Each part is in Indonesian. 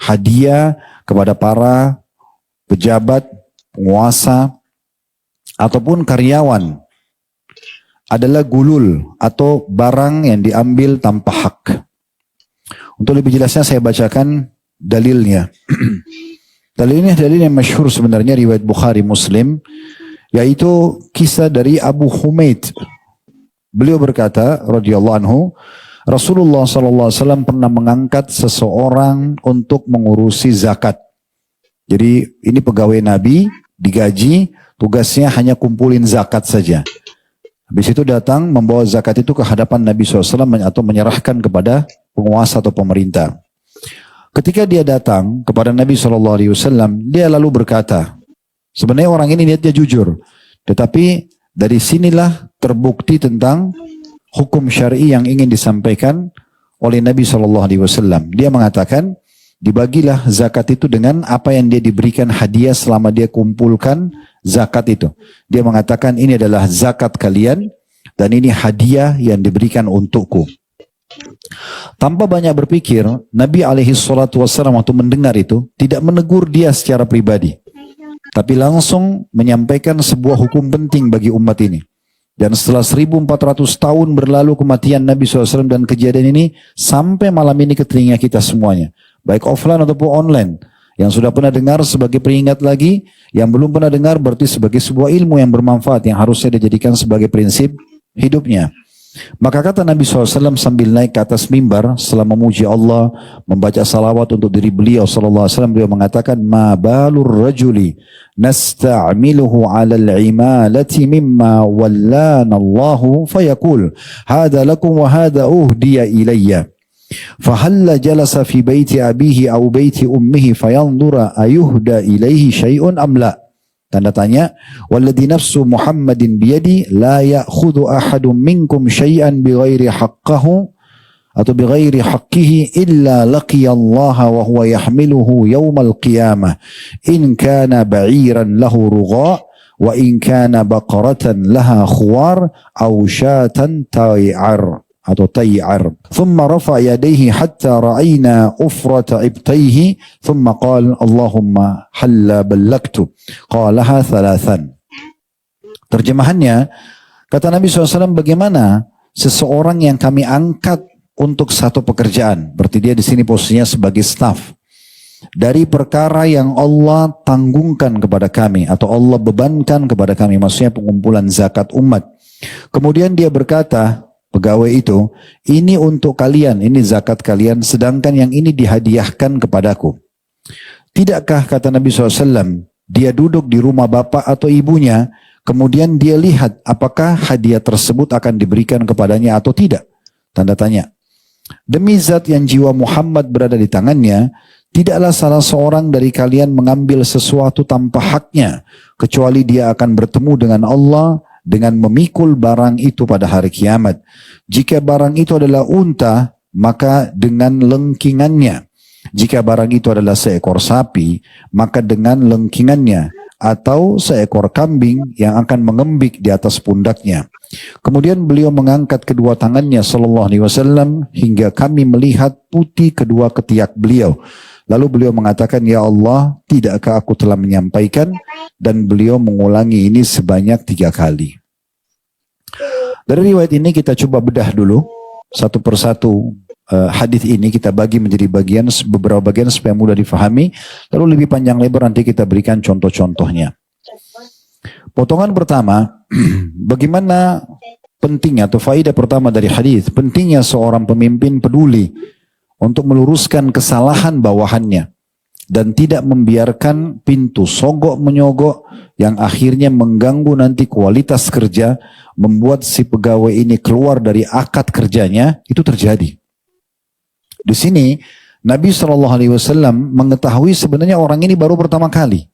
hadiah kepada para pejabat, penguasa, ataupun karyawan adalah gulul atau barang yang diambil tanpa hak. Untuk lebih jelasnya saya bacakan dalilnya. Dalil ini dalil yang masyhur sebenarnya, riwayat Bukhari Muslim, yaitu kisah dari Abu Humaid. Beliau berkata radhiyallahu anhu, Rasulullah SAW pernah mengangkat seseorang untuk mengurusi zakat. Jadi ini pegawai Nabi, digaji, tugasnya hanya kumpulin zakat saja. Habis itu datang membawa zakat itu ke hadapan Nabi SAW atau menyerahkan kepada penguasa atau pemerintah. Ketika dia datang kepada Nabi SAW, dia lalu berkata, sebenarnya orang ini niatnya jujur, tetapi dari sinilah terbukti tentang hukum syar'i yang ingin disampaikan oleh Nabi SAW. Dia mengatakan, dibagilah zakat itu dengan apa yang dia diberikan hadiah selama dia kumpulkan zakat itu. Dia mengatakan ini adalah zakat kalian dan ini hadiah yang diberikan untukku. Tanpa banyak berpikir, Nabi SAW waktu mendengar itu tidak menegur dia secara pribadi, tapi langsung menyampaikan sebuah hukum penting bagi umat ini. Dan setelah 1400 tahun berlalu kematian Nabi SAW dan kejadian ini sampai malam ini ke telinga kita semuanya, baik offline ataupun online. Yang sudah pernah dengar sebagai peringat lagi, yang belum pernah dengar berarti sebagai sebuah ilmu yang bermanfaat yang harusnya dijadikan sebagai prinsip hidupnya. Maka kata Nabi SAW sambil naik ke atas mimbar setelah memuji Allah, membaca salawat untuk diri beliau SAW, beliau mengatakan, ma balur rajuli nasta'miluhu ala al-imalati mimma wallana Allahu fayaqul hada lakum wa hada uhdiya ilayya. فهل جلس في بيت أبيه أو بيت أمه فينظر أيهدى إليه شيء أم لا. Tanda tanya, والذي نفس محمد بيدي لا يأخذ أحد منكم شيئا بغير حقه atau بغير حقه إلا لقي الله وهو يحمله يوم القيامة إن كان بعيرا له رغاء وإن كان بقرة لها خوار أو شاة تيعر atau tay'ar. Thumma rafa yadayhi hatta ra'ayna ufrata ibtayhi thumma qala Allahumma halla ballaktu. Qalaha thalathan. Terjemahannya, kata Nabi SAW, bagaimana seseorang yang kami angkat untuk satu pekerjaan, berarti dia di sini posisinya sebagai staf, dari perkara yang Allah tanggungkan kepada kami atau Allah bebankan kepada kami, maksudnya pengumpulan zakat umat. Kemudian dia berkata, pegawai itu, ini untuk kalian, ini zakat kalian, sedangkan yang ini dihadiahkan kepadaku. Tidakkah, kata Nabi SAW, dia duduk di rumah bapak atau ibunya, kemudian dia lihat apakah hadiah tersebut akan diberikan kepadanya atau tidak? Tanda tanya. Demi zat yang jiwa Muhammad berada di tangannya, tidaklah salah seorang dari kalian mengambil sesuatu tanpa haknya, kecuali dia akan bertemu dengan Allah dengan memikul barang itu pada hari kiamat. Jika barang itu adalah unta, maka dengan lengkingannya. Jika barang itu adalah seekor sapi, maka dengan lengkingannya. Atau seekor kambing yang akan mengembik di atas pundaknya. Kemudian beliau mengangkat kedua tangannya sallallahu alaihi wasallam hingga kami melihat putih kedua ketiak beliau. Lalu beliau mengatakan, ya Allah, tidakkah aku telah menyampaikan? Dan beliau mengulangi ini sebanyak 3 kali. Dari riwayat ini kita coba bedah dulu satu persatu hadis ini, kita bagi menjadi beberapa bagian supaya mudah difahami. Lalu lebih panjang lebar nanti kita berikan contoh-contohnya. Potongan pertama, bagaimana pentingnya atau faedah pertama dari hadis, pentingnya seorang pemimpin peduli untuk meluruskan kesalahan bawahannya dan tidak membiarkan pintu sogok menyogok yang akhirnya mengganggu nanti kualitas kerja, membuat si pegawai ini keluar dari akad kerjanya. Itu terjadi. Di sini Nabi SAW mengetahui sebenarnya orang ini baru pertama kali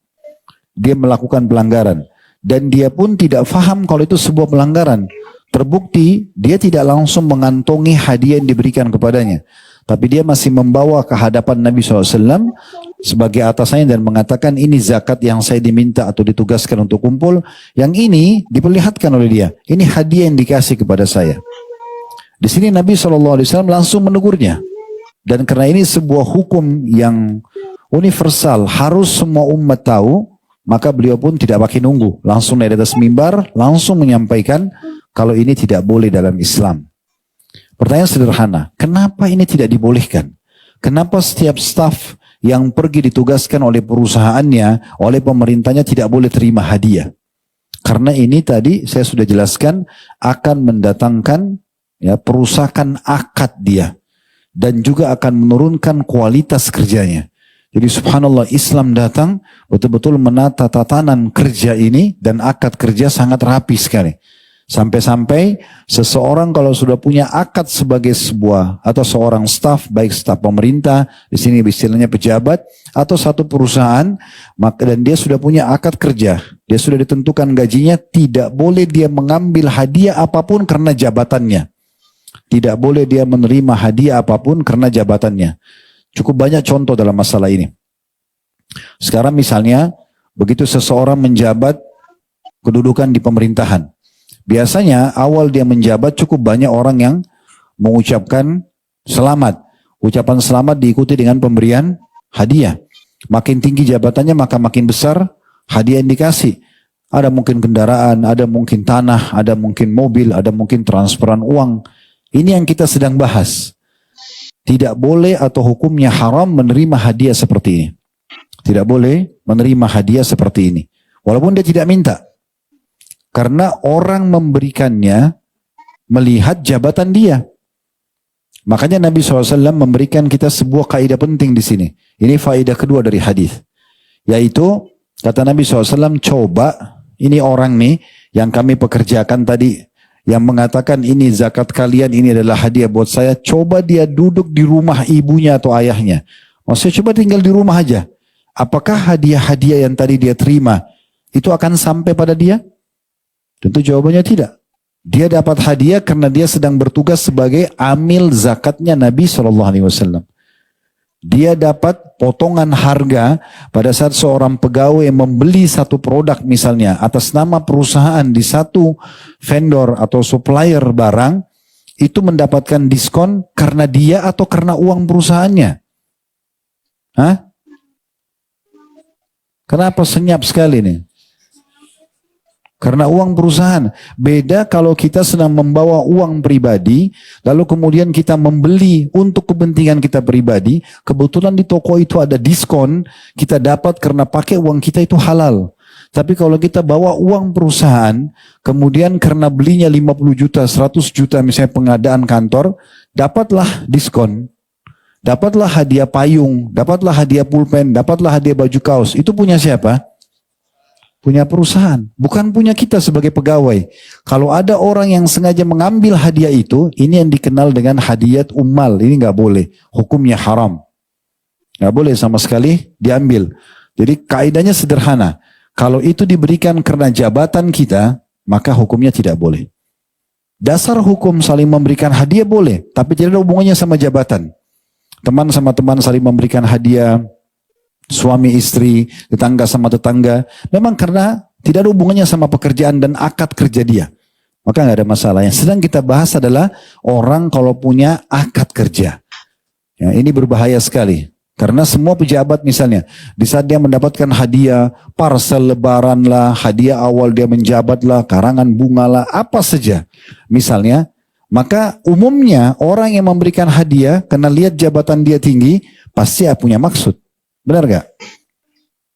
dia melakukan pelanggaran dan dia pun tidak faham kalau itu sebuah pelanggaran. Terbukti dia tidak langsung mengantongi hadiah yang diberikan kepadanya. Tapi dia masih membawa ke hadapan Nabi SAW sebagai atasannya dan mengatakan, ini zakat yang saya diminta atau ditugaskan untuk kumpul. Yang ini diperlihatkan oleh dia. Ini hadiah yang dikasih kepada saya. Di sini Nabi SAW langsung menegurnya. Dan karena ini sebuah hukum yang universal, harus semua umat tahu, maka beliau pun tidak pakai nunggu. Langsung dari atas mimbar, langsung menyampaikan kalau ini tidak boleh dalam Islam. Pertanyaan sederhana, kenapa ini tidak dibolehkan? Kenapa setiap staf yang pergi ditugaskan oleh perusahaannya, oleh pemerintahnya tidak boleh terima hadiah? Karena ini tadi saya sudah jelaskan akan mendatangkan ya perusakan akad dia dan juga akan menurunkan kualitas kerjanya. Jadi subhanallah, Islam datang betul-betul menata tatanan kerja ini dan akad kerja sangat rapi sekali. Sampai-sampai seseorang kalau sudah punya akad sebagai sebuah atau seorang staf, baik staf pemerintah, di sini istilahnya pejabat, atau satu perusahaan, maka dan dia sudah punya akad kerja, dia sudah ditentukan gajinya, tidak boleh dia mengambil hadiah apapun karena jabatannya. Tidak boleh dia menerima hadiah apapun karena jabatannya. Cukup banyak contoh dalam masalah ini. Sekarang misalnya, begitu seseorang menjabat kedudukan di pemerintahan, biasanya awal dia menjabat cukup banyak orang yang mengucapkan selamat. Ucapan selamat diikuti dengan pemberian hadiah. Makin tinggi jabatannya maka makin besar hadiah yang dikasih. Ada mungkin kendaraan, ada mungkin tanah, ada mungkin mobil, ada mungkin transferan uang. Ini yang kita sedang bahas. Tidak boleh atau hukumnya haram menerima hadiah seperti ini. Tidak boleh menerima hadiah seperti ini. Walaupun dia tidak minta. Karena orang memberikannya melihat jabatan dia. Makanya Nabi SAW memberikan kita sebuah kaidah penting di sini. Ini faedah kedua dari hadis, yaitu kata Nabi SAW, coba ini orang nih yang kami pekerjakan tadi, yang mengatakan ini zakat kalian, ini adalah hadiah buat saya. Coba dia duduk di rumah ibunya atau ayahnya. Maksudnya coba tinggal di rumah aja. Apakah hadiah-hadiah yang tadi dia terima itu akan sampai pada dia? Tentu jawabannya tidak. Dia dapat hadiah karena dia sedang bertugas sebagai amil zakatnya Nabi SAW. Dia dapat potongan harga pada saat seorang pegawai yang membeli satu produk misalnya atas nama perusahaan di satu vendor atau supplier barang, itu mendapatkan diskon karena dia atau karena uang perusahaannya. Hah? Kenapa senyap sekali nih? Karena uang perusahaan. Beda kalau kita sedang membawa uang pribadi, lalu kemudian kita membeli untuk kepentingan kita pribadi, kebetulan di toko itu ada diskon, kita dapat karena pakai uang kita itu halal. Tapi kalau kita bawa uang perusahaan, kemudian karena belinya 50 juta, 100 juta misalnya pengadaan kantor, dapatlah diskon. Dapatlah hadiah payung, dapatlah hadiah pulpen, dapatlah hadiah baju kaos. Itu punya siapa? Punya perusahaan, bukan punya kita sebagai pegawai. Kalau ada orang yang sengaja mengambil hadiah itu, ini yang dikenal dengan hadiah ummal. Ini nggak boleh, hukumnya haram. Nggak boleh sama sekali diambil. Jadi kaidahnya sederhana. Kalau itu diberikan karena jabatan kita, maka hukumnya tidak boleh. Dasar hukum saling memberikan hadiah boleh, tapi tidak ada hubungannya sama jabatan. Teman sama teman saling memberikan hadiah, suami istri, tetangga sama tetangga, memang karena tidak ada hubungannya sama pekerjaan dan akad kerja dia, maka nggak ada masalah. Yang sedang kita bahas adalah orang kalau punya akad kerja, ya, ini berbahaya sekali. Karena semua pejabat misalnya, di saat dia mendapatkan hadiah, parsel lebaran lah, hadiah awal dia menjabat lah, karangan bunga lah, apa saja misalnya, maka umumnya orang yang memberikan hadiah karena lihat jabatan dia tinggi, pasti punya maksud. Benar gak?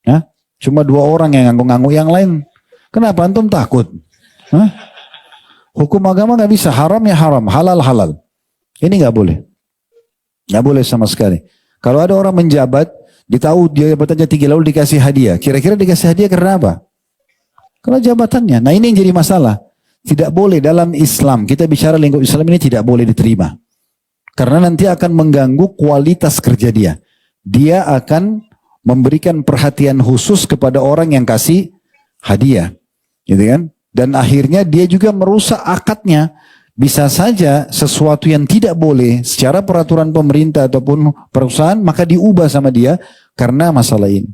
Ya? Cuma 2 orang yang ngangguk-ngangguk, yang lain kenapa antum takut? Hah? Hukum agama gak bisa, haram ya haram, halal halal. Ini gak boleh. Gak boleh sama sekali. Kalau ada orang menjabat, ditahu dia jabatannya tinggi lalu dikasih hadiah. Kira-kira dikasih hadiah karena apa? Karena jabatannya. Nah ini yang jadi masalah. Tidak boleh dalam Islam, kita bicara lingkup Islam ini tidak boleh diterima. Karena nanti akan mengganggu kualitas kerja dia. Dia akan memberikan perhatian khusus kepada orang yang kasih hadiah, gitu kan? Dan akhirnya dia juga merusak akadnya. Bisa saja sesuatu yang tidak boleh secara peraturan pemerintah ataupun perusahaan, maka diubah sama dia karena masalah ini.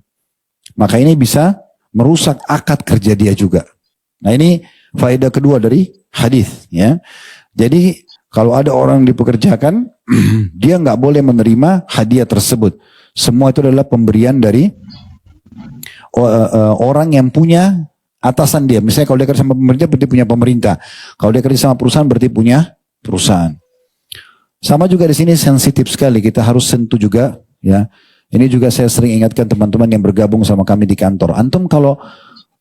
Maka ini bisa merusak akad kerja dia juga. Nah ini faedah kedua dari hadis, ya. Jadi Kalau ada orang yang dipekerjakan, dia nggak boleh menerima hadiah tersebut. Semua itu adalah pemberian dari orang yang punya atasan dia. Misalnya kalau dia kerja sama pemerintah, berarti punya pemerintah. Kalau dia kerja sama perusahaan, berarti punya perusahaan. Sama juga di sini sensitif sekali. Kita harus sentuh juga, ya. Ini juga saya sering ingatkan teman-teman yang bergabung sama kami di kantor. Antum kalau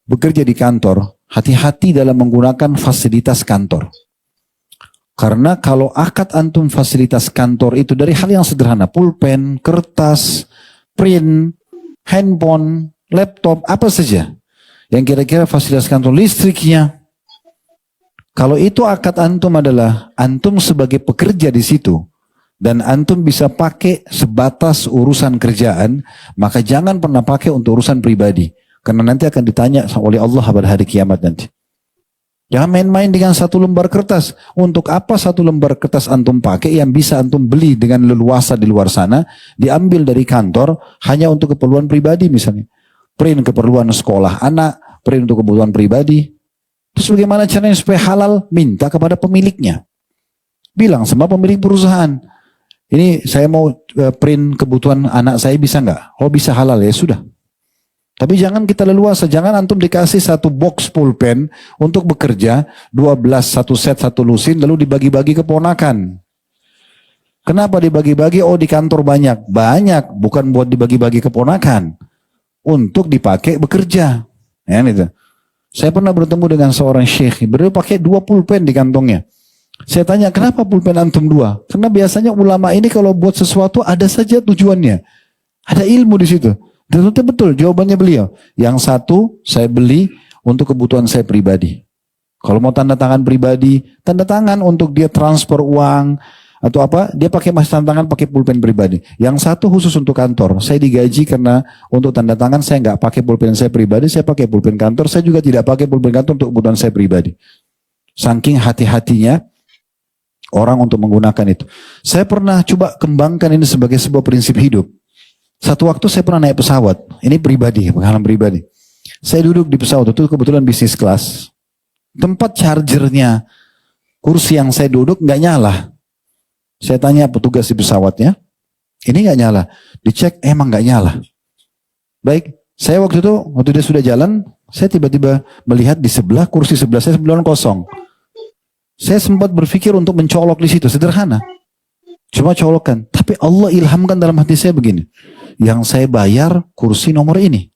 bekerja di kantor, hati-hati dalam menggunakan fasilitas kantor. Karena kalau akad antum fasilitas kantor itu dari hal yang sederhana, pulpen, kertas, print, handphone, laptop, apa saja. Yang kira-kira fasilitas kantor, listriknya. Kalau itu akad antum adalah antum sebagai pekerja di situ dan antum bisa pakai sebatas urusan kerjaan, maka jangan pernah pakai untuk urusan pribadi. Karena nanti akan ditanya oleh Allah pada hari kiamat nanti. Jangan main-main dengan satu lembar kertas. Untuk apa satu lembar kertas antum pakai yang bisa antum beli dengan leluasa di luar sana, diambil dari kantor hanya untuk keperluan pribadi misalnya. Print keperluan sekolah anak, print untuk kebutuhan pribadi. Terus bagaimana caranya supaya halal? Minta kepada pemiliknya. Bilang sama pemilik perusahaan, ini saya mau print kebutuhan anak saya bisa nggak? Oh bisa, halal, ya sudah. Tapi jangan kita leluasa, jangan antum dikasih satu box pulpen untuk bekerja, 12, satu set, satu lusin, lalu dibagi-bagi ke ponakan. Kenapa dibagi-bagi? Oh di kantor banyak. Banyak, bukan buat dibagi-bagi ke ponakan. Untuk dipakai bekerja. Ya, gitu. Saya pernah bertemu dengan seorang syekh, beliau pakai 2 pulpen di kantongnya. Saya tanya, kenapa pulpen antum 2? Karena biasanya ulama ini kalau buat sesuatu ada saja tujuannya. Ada ilmu di situ. Dan itu betul jawabannya beliau. Yang satu saya beli untuk kebutuhan saya pribadi. Kalau mau tanda tangan pribadi, tanda tangan untuk dia transfer uang atau apa, dia pakai tanda tangan pakai pulpen pribadi. Yang satu khusus untuk kantor. Saya digaji karena untuk tanda tangan saya nggak pakai pulpen saya pribadi, saya pakai pulpen kantor. Saya juga tidak pakai pulpen kantor untuk kebutuhan saya pribadi. Saking hati-hatinya orang untuk menggunakan itu. Saya pernah coba kembangkan ini sebagai sebuah prinsip hidup. Satu waktu saya pernah naik pesawat, ini pribadi, pengalaman pribadi. Saya duduk di pesawat itu kebetulan bisnis kelas. Tempat chargernya, kursi yang saya duduk nggak nyala. Saya tanya petugas di pesawatnya, ini nggak nyala. Dicek, emang nggak nyala. Baik, saya waktu dia sudah jalan, saya tiba-tiba melihat di sebelah kursi sebelah saya sebelah kosong. Saya sempat berpikir untuk mencolok di situ, sederhana. Cuma colokan, tapi Allah ilhamkan dalam hati saya begini. Yang saya bayar kursi nomor ini.